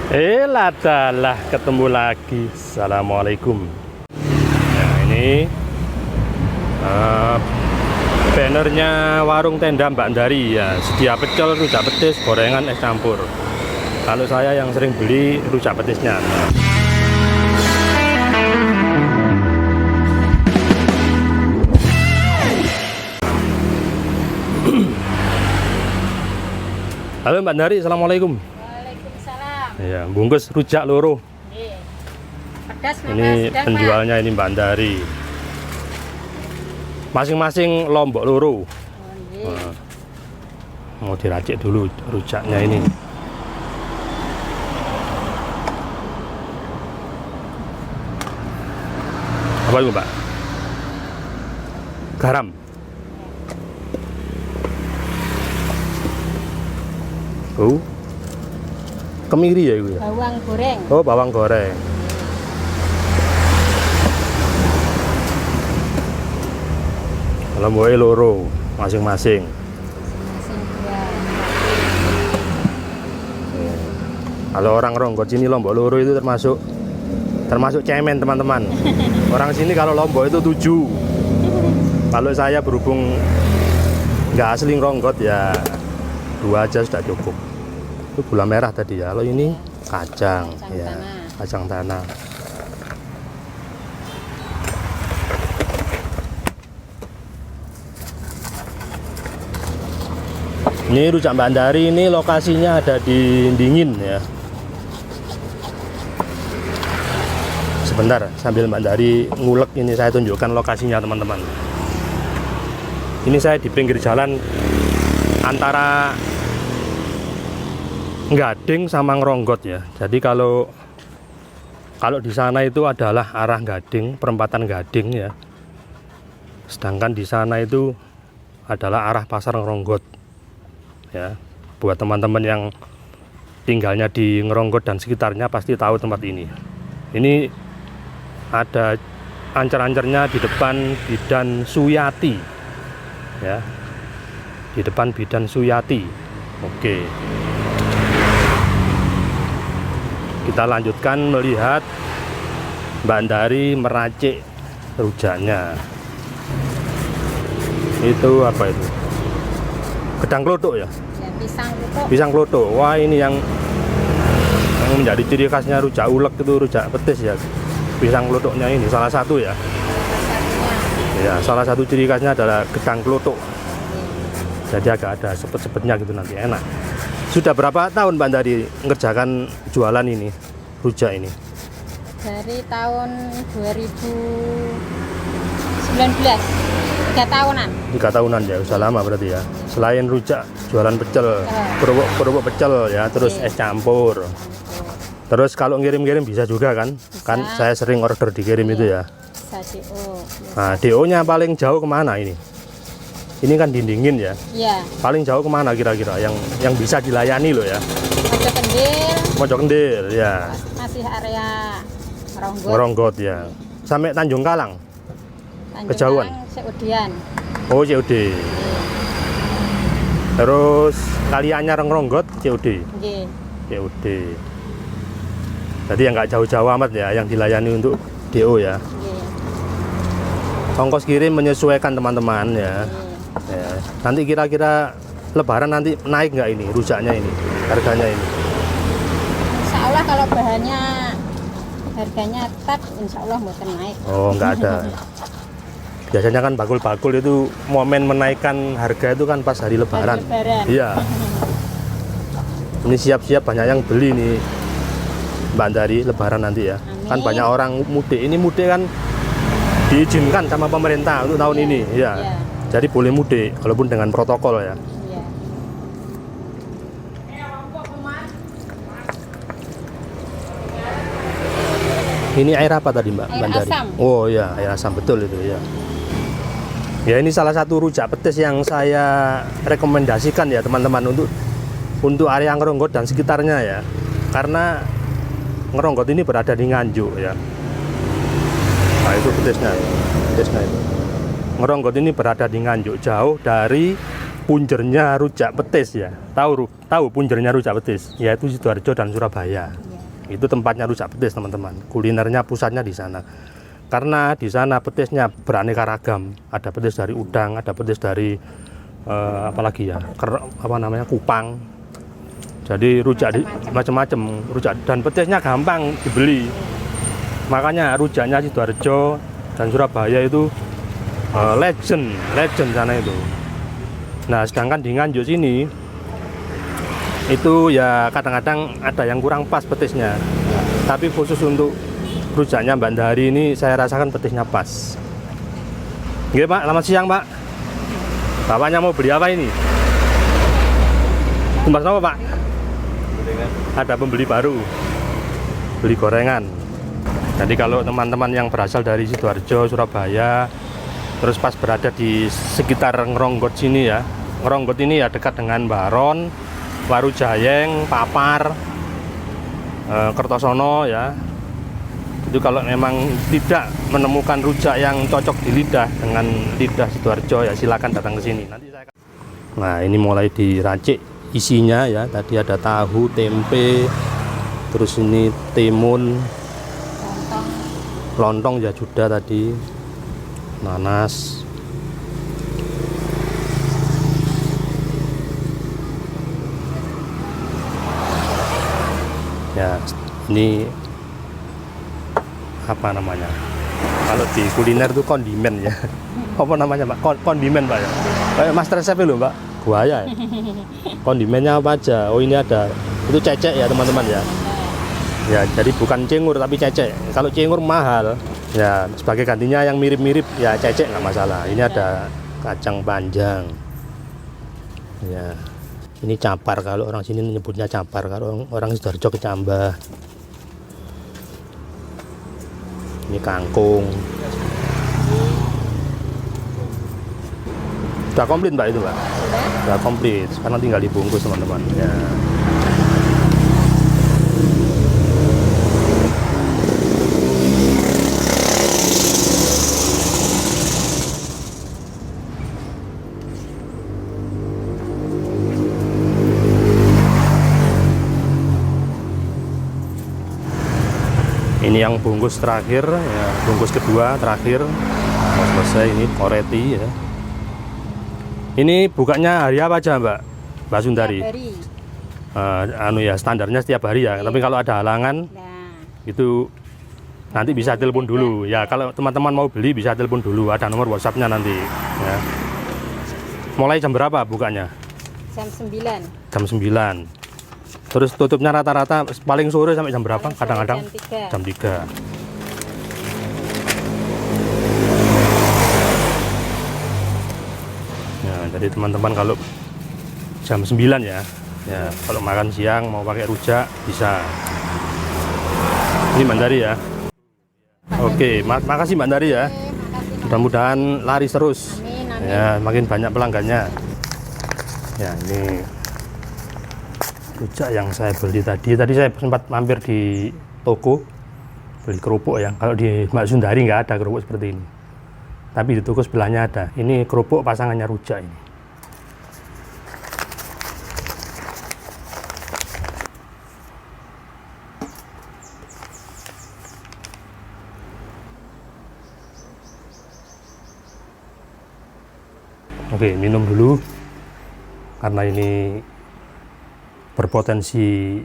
Ladalah ketemu lagi. Assalamualaikum. Nah ini bannernya warung tenda Mbak Dari ya. Sedia pecel, rujak petis, gorengan, es campur. Kalau saya yang sering beli rujak petisnya. Halo Mbak Dari, assalamualaikum. Ya, bungkus rujak loro. Pedas, ini sedang, penjualnya Pak. Ini Mbak Dari. Masing-masing lombok loro. Nah, mau diracik dulu rujaknya ini. Apa itu Mbak? Garam. Oh. Kemiri ya itu ya? Bawang goreng. Oh, bawang goreng. Lomboknya loro masing-masing. Kalau orang Ronggot sini lombok loro itu termasuk cemen teman-teman. Orang sini kalau lombok itu 7. Kalau saya berhubung nggak asli Ronggot ya 2 aja sudah cukup. Itu gula merah tadi ya. Kalau ini kacang ya, tanah. Kacang tanah. Ini rujak Mbak Dari ini lokasinya ada di Dingin ya. Sebentar sambil Mbak Dari ngulek ini saya tunjukkan lokasinya teman-teman. Ini saya di pinggir jalan antara Gading sama Ngronggot ya. Jadi kalau di sana itu adalah arah Gading, perempatan Gading ya. Sedangkan di sana itu adalah arah pasar Ngronggot. Ya. Buat teman-teman yang tinggalnya di Ngronggot dan sekitarnya pasti tahu tempat ini. Ini ada ancar-ancarnya di depan Bidan Suyati. Ya. Di depan Bidan Suyati. Oke. Kita lanjutkan melihat Mbak Dari meracik rujaknya. Itu apa itu? Gedang klothok ya? Ya, pisang klothok. Pisang klothok. Wah, ini yang menjadi ciri khasnya rujak ulek itu rujak petis ya. Pisang klothoknya ini salah satu ya. Ya, salah satu ciri khasnya adalah gedang klothok. Jadi agak ada sepet-sepetnya gitu nanti enak. Sudah berapa tahun Mbak Dari ngerjakan jualan ini, rujak ini? Dari tahun 2019, 3 tahunan. 3 tahunan ya, udah lama berarti ya. Selain rujak, jualan pecel, kerupuk pecel ya, terus es campur. Terus kalau ngirim-ngirim bisa juga kan? Bisa. Kan saya sering order dikirim itu ya. Bisa DO. Nah, DO-nya paling jauh kemana ini? Ini kan Dingin ya. Iya. Paling jauh kemana kira-kira yang bisa dilayani loh ya? Mojokendir. Mojokendir ya. Masih area Ronggot. Ngronggot ya. Sampai Tanjung Kalang. Kejauhan. Seudian. Oh, COD. Terus Kalianyar Ngronggot COD. Nggih. COD. Jadi yang nggak jauh-jauh amat ya, yang dilayani untuk DO ya. Nggih. Ongkos kirim menyesuaikan teman-teman ya. Ya. Nanti kira-kira Lebaran nanti naik nggak ini rujaknya ini, harganya ini? Insya Allah kalau bahannya harganya tetap, insya Allah mau naik. Oh, nggak ada. Biasanya kan bakul-bakul itu momen menaikkan harga itu kan pas hari Lebaran. Iya. Ini siap-siap banyak yang beli nih Mbak Dari Lebaran nanti ya. Amin. Kan banyak orang mudik. Ini mudik kan diizinkan sama pemerintah untuk tahun ini ya. Iya. Jadi boleh mudik walaupun dengan protokol ya. Iya. Ini air apa tadi Mbak? Air Dari? asam. Oh ya, air asam betul itu ya. Ya ini salah satu rujak petis yang saya rekomendasikan ya teman-teman untuk area Ngronggot dan sekitarnya ya. Karena Ngronggot ini berada di Nganjuk ya. Nah itu petisnya itu. Ngronggot ini berada di Nganjuk, jauh dari punjernya rujak petis ya. Tahu punjernya rujak petis, yaitu Sidoarjo dan Surabaya. Iya. Itu tempatnya rujak petis teman-teman. Kulinernya pusatnya di sana. Karena di sana petisnya beraneka ragam. Ada petis dari udang, ada petis dari apalagi ya, kupang. Jadi rujak macam-macam rujak, dan petisnya gampang dibeli. Makanya rujaknya Sidoarjo dan Surabaya itu legend sana itu. Nah, sedangkan di Nganjuk sini itu ya kadang-kadang ada yang kurang pas petisnya. Tapi khusus untuk rujaknya Mbak Ndari ini saya rasakan petisnya pas. Oke Pak, selamat siang Pak. Bapaknya mau beli apa ini? Tumbas apa Pak? Gorengan. Ada pembeli baru, beli gorengan. Jadi kalau teman-teman yang berasal dari Sidoarjo, Surabaya, terus pas berada di sekitar Ngronggot sini ya, Ngronggot ini ya dekat dengan Baron, Warujayeng, Papar, Kertosono ya. Itu kalau memang tidak menemukan rujak yang cocok di lidah dengan lidah Sidoarjo ya silakan datang ke sini. Nah, ini mulai diracik isinya ya. Tadi ada tahu, tempe, terus ini timun, lontong ya sudah tadi, nanas. Ya, ini apa namanya? Kalau di kuliner itu kondimen ya. Apa namanya Pak? Kondimen Pak ya. Kayak Master Chef loh Pak. Buaya ya. Kondimennya apa aja? Oh ini ada. Itu cecek ya teman-teman ya. Ya jadi bukan cengur tapi cecek. Kalau cengur mahal. Ya sebagai gantinya yang mirip-mirip ya cecek nggak masalah. Ini ada kacang panjang. Ya. Ini capar, kalau orang sini menyebutnya capar, kalau orang Sidoarjo kecambah. Ini kangkung. Sudah komplit Mbak itu Mbak? Sudah komplit, sekarang tinggal dibungkus teman-teman ya. Ini yang bungkus terakhir ya, bungkus kedua terakhir mau selesai. Ini koreti ya. Ini bukanya hari apa aja Mbak Sundari? Anu ya standarnya setiap hari ya. Tapi kalau ada halangan itu nanti bisa telepon dulu ya. Kalau teman-teman mau beli bisa telepon dulu, ada nomor WhatsAppnya nanti ya. Mulai jam berapa bukanya? Jam 9. Jam 9. Terus tutupnya rata-rata paling sore sampai jam berapa? Kadang-kadang jam 3. Ya, jadi teman-teman kalau jam 9 ya. Ya, kalau makan siang mau pakai rujak bisa. Ini Mbak Ndari ya. Oke, makasih Mbak Ndari ya. Mudah-mudahan laris terus. Amin. Ya, makin banyak pelanggannya. Ya, ini rujak yang saya beli tadi saya sempat mampir di toko beli kerupuk ya. Kalau di Mbak Sundari nggak ada kerupuk seperti ini, tapi di toko sebelahnya ada. Ini kerupuk pasangannya rujak ini. Oke, minum dulu karena ini berpotensi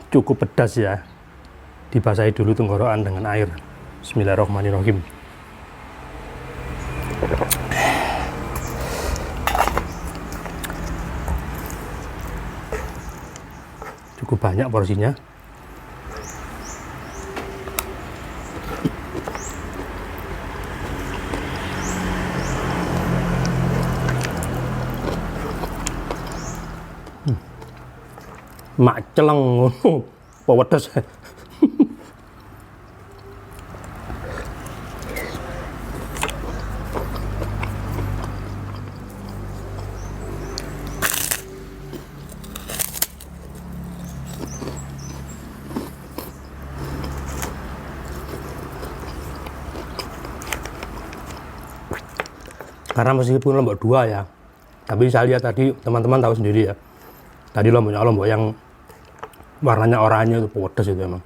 cukup pedas ya. Dibasahi dulu tenggorokan dengan air. Bismillahirrahmanirrahim. Cukup banyak porsinya. Mak celeng ngono, pedes. Karena meskipun Lombok 2 ya, tapi saya lihat tadi teman-teman tahu sendiri ya. Tadi lomboknya lombok yang warnanya oranye itu pedes itu emang.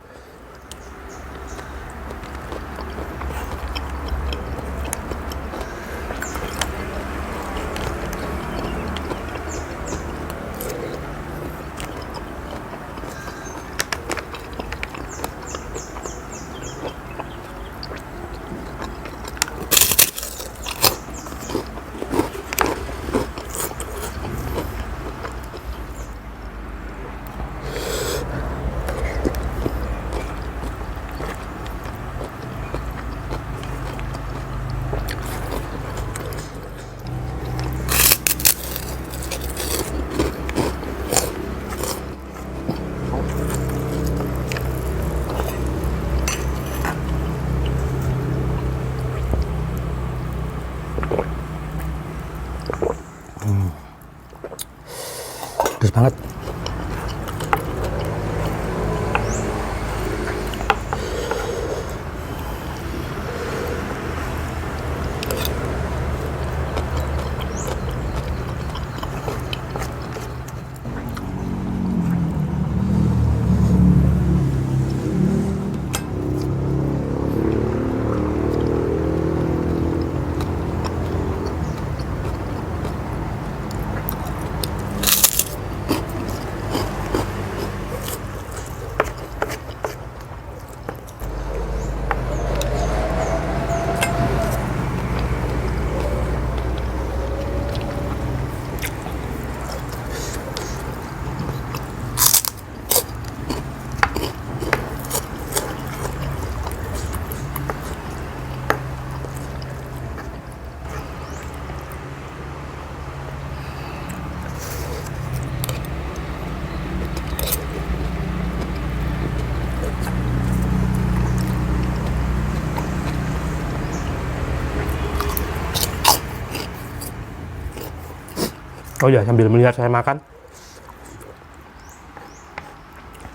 Oh ya, sambil melihat saya makan,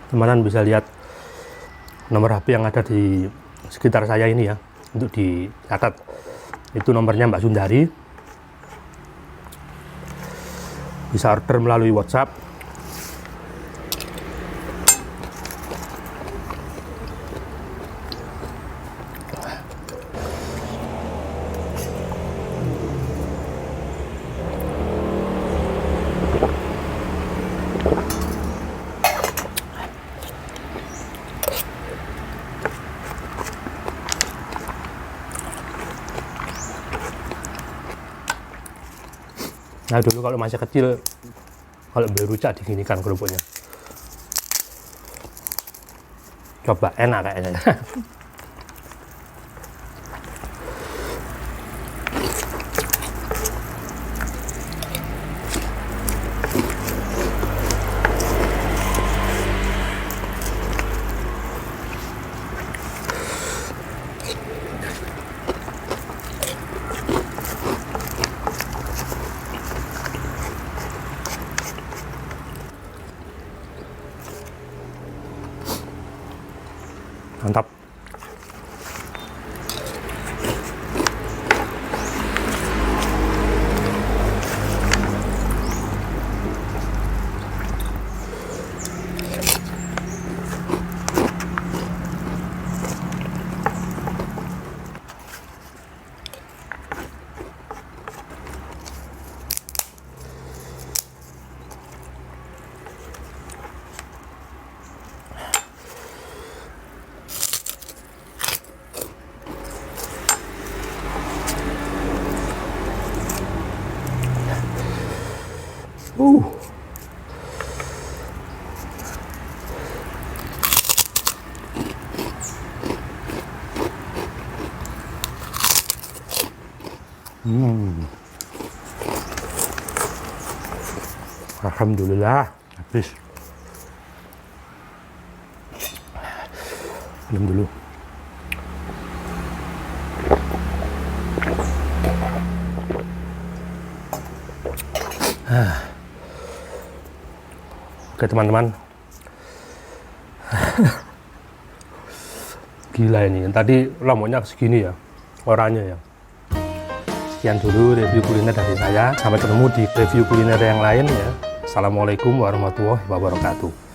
teman-teman bisa lihat nomor HP yang ada di sekitar saya ini ya, untuk dicatat. Itu nomornya Mbak Sundari. Bisa order melalui WhatsApp. Nah dulu kalau masih kecil, kalau beli rujak diginikan kerupuknya. Coba, enak kayaknya. Mantap. Alhamdulillah, habis. Minum dulu. Oke teman-teman. Gila ini, tadi lomboknya segini ya, oranye ya. Sekian dulu review kuliner dari saya. Sampai ketemu di review kuliner yang lain ya. Assalamualaikum warahmatullahi wabarakatuh.